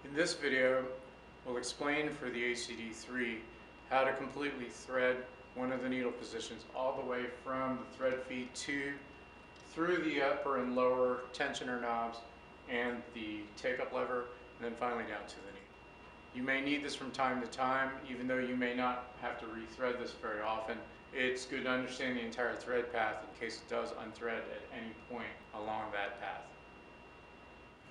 In this video, we'll explain for the HCD-3 how to completely thread one of the needle positions all the way from the thread feed tube through the upper and lower tensioner knobs and the take-up lever, and then finally down to the needle. You may need this from time to time, even though you may not have to rethread this very often. It's good to understand the entire thread path in case it does unthread at any point along that path.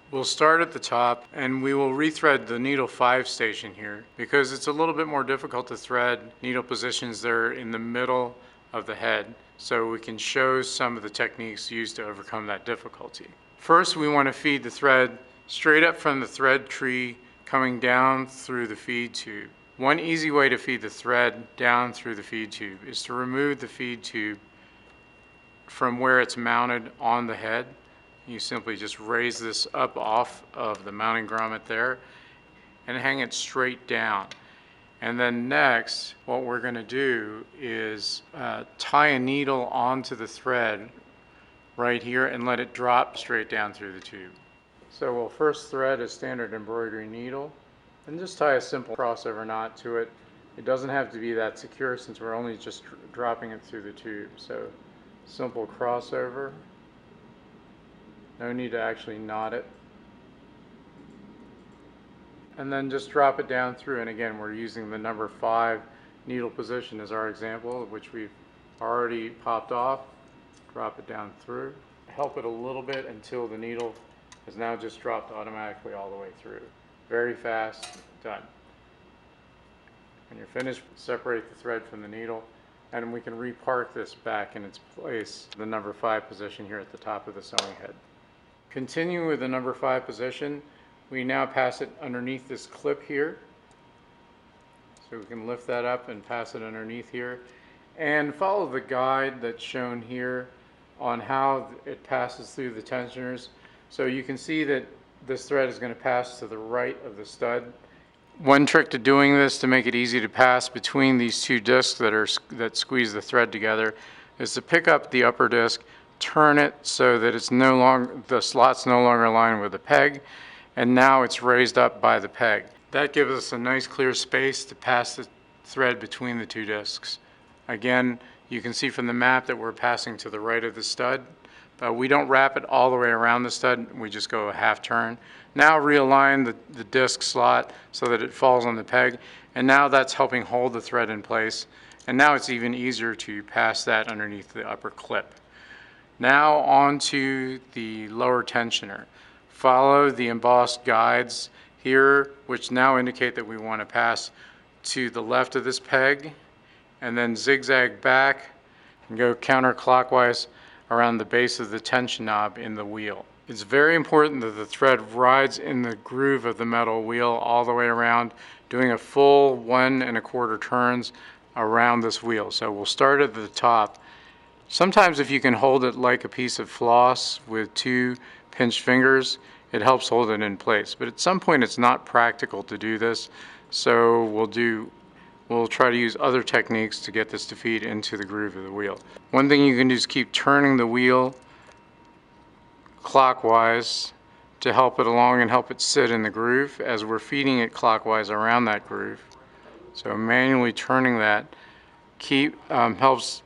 We'll start at the top and we will rethread the needle 5 station here because it's a little bit more difficult to thread needle positions that are in the middle of the head, so we can show some of the techniques used to overcome that difficulty. First, we want to feed the thread straight up from the thread tree coming down through the feed tube. One easy way to feed the thread down through the feed tube is to remove the feed tube from where it's mounted on the head. You simply just raise this up off of the mounting grommet there and hang it straight down. And then next, what we're going to do is tie a needle onto the thread right here and let it drop straight down through the tube. So we'll first thread a standard embroidery needle and just tie a simple crossover knot to it. It doesn't have to be that secure since we're only just dropping it through the tube. So simple crossover. No need to actually knot it. And then just drop it down through, and again we're using the number 5 needle position as our example, which we've already popped off. Drop it down through. Help it a little bit until the needle has now just dropped automatically all the way through. Very fast, done. When you're finished, separate the thread from the needle, and we can repark this back in its place, the number 5 position here at the top of the sewing head. Continuing with the number 5 position, we now pass it underneath this clip here. So we can lift that up and pass it underneath here. And follow the guide that's shown here on how it passes through the tensioners. So you can see that this thread is going to pass to the right of the stud. One trick to doing this to make it easy to pass between these two discs that squeeze the thread together is to pick up the upper disc, turn it so that it's no longer, the slot's no longer aligned with the peg, and now it's raised up by the peg. That gives us a nice clear space to pass the thread between the two discs. Again, you can see from the map that we're passing to the right of the stud, but we don't wrap it all the way around the stud, we just go a half turn. Now realign the disc slot so that it falls on the peg, and now that's helping hold the thread in place, and now it's even easier to pass that underneath the upper clip. Now onto the lower tensioner. Follow the embossed guides here, which now indicate that we want to pass to the left of this peg and then zigzag back and go counterclockwise around the base of the tension knob in the wheel. It's very important that the thread rides in the groove of the metal wheel all the way around, doing a full 1 1/4 turns around this wheel. So we'll start at the top. Sometimes if you can hold it like a piece of floss with 2 pinched fingers, it helps hold it in place. But at some point it's not practical to do this, so we'll try to use other techniques to get this to feed into the groove of the wheel. One thing you can do is keep turning the wheel clockwise to help it along and help it sit in the groove as we're feeding it clockwise around that groove. So manually turning that helps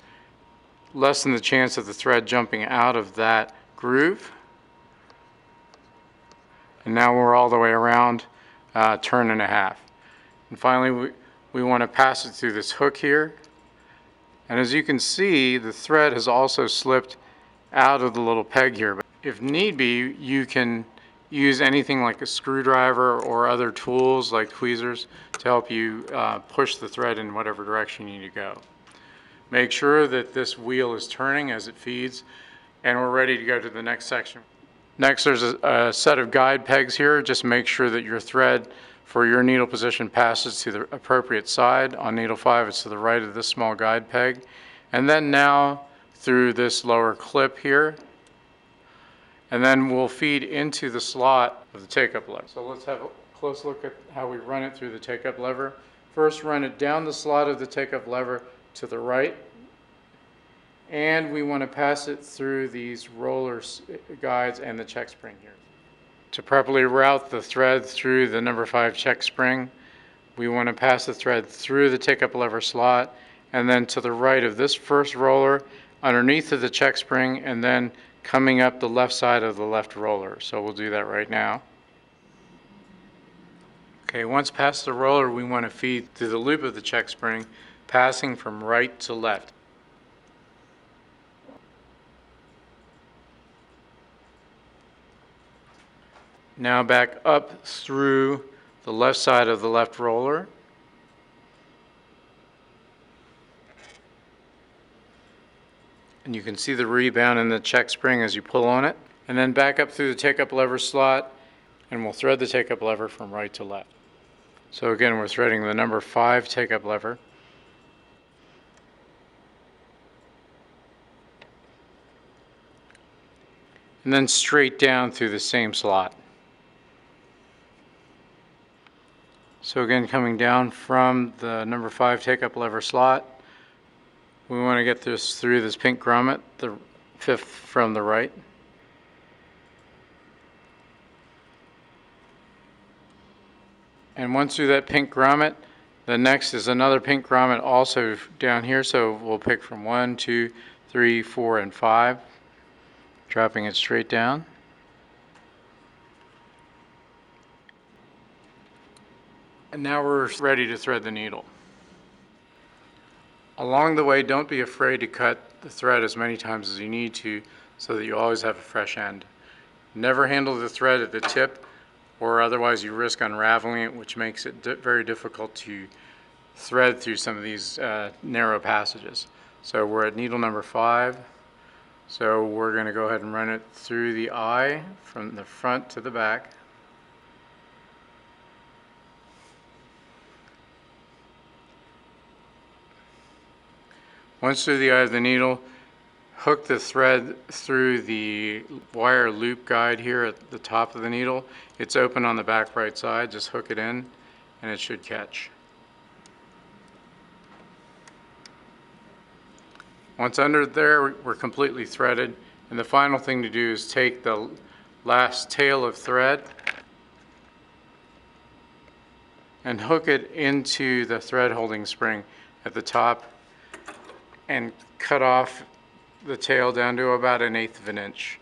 lessen the chance of the thread jumping out of that groove. And now we're all the way around, turn and a half. And finally we want to pass it through this hook here. And as you can see, the thread has also slipped out of the little peg here. But if need be, you can use anything like a screwdriver or other tools like tweezers to help you push the thread in whatever direction you need to go. Make sure that this wheel is turning as it feeds, and we're ready to go to the next section. Next, there's a set of guide pegs here. Just make sure that your thread for your needle position passes to the appropriate side. On needle 5, it's to the right of this small guide peg. And then now through this lower clip here, and then we'll feed into the slot of the take-up lever. So let's have a close look at how we run it through the take-up lever. First, run it down the slot of the take-up lever to the right, and we want to pass it through these roller guides and the check spring here. To properly route the thread through the number 5 check spring, we want to pass the thread through the take-up lever slot and then to the right of this first roller, underneath of the check spring, and then coming up the left side of the left roller. So we'll do that right now. Okay, once past the roller, we want to feed through the loop of the check spring, passing from right to left. Now back up through the left side of the left roller. And you can see the rebound in the check spring as you pull on it. And then back up through the take-up lever slot, and we'll thread the take-up lever from right to left. So again, we're threading the number 5 take-up lever. And then straight down through the same slot. So again, coming down from the number 5 take-up lever slot, we want to get this through this pink grommet, the 5th from the right. And once through that pink grommet, the next is another pink grommet also down here, so we'll pick from 1, 2, 3, 4, and 5, dropping it straight down. And now we're ready to thread the needle. Along the way, don't be afraid to cut the thread as many times as you need to so that you always have a fresh end. Never handle the thread at the tip, or otherwise you risk unraveling it, which makes it very difficult to thread through some of these narrow passages. So we're at needle number 5. So we're going to go ahead and run it through the eye from the front to the back. Once through the eye of the needle, hook the thread through the wire loop guide here at the top of the needle. It's open on the back right side. Just hook it in and it should catch. Once under there, we're completely threaded. And the final thing to do is take the last tail of thread and hook it into the thread holding spring at the top and cut off the tail down to about 1/8 of an inch.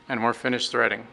And we're finished threading.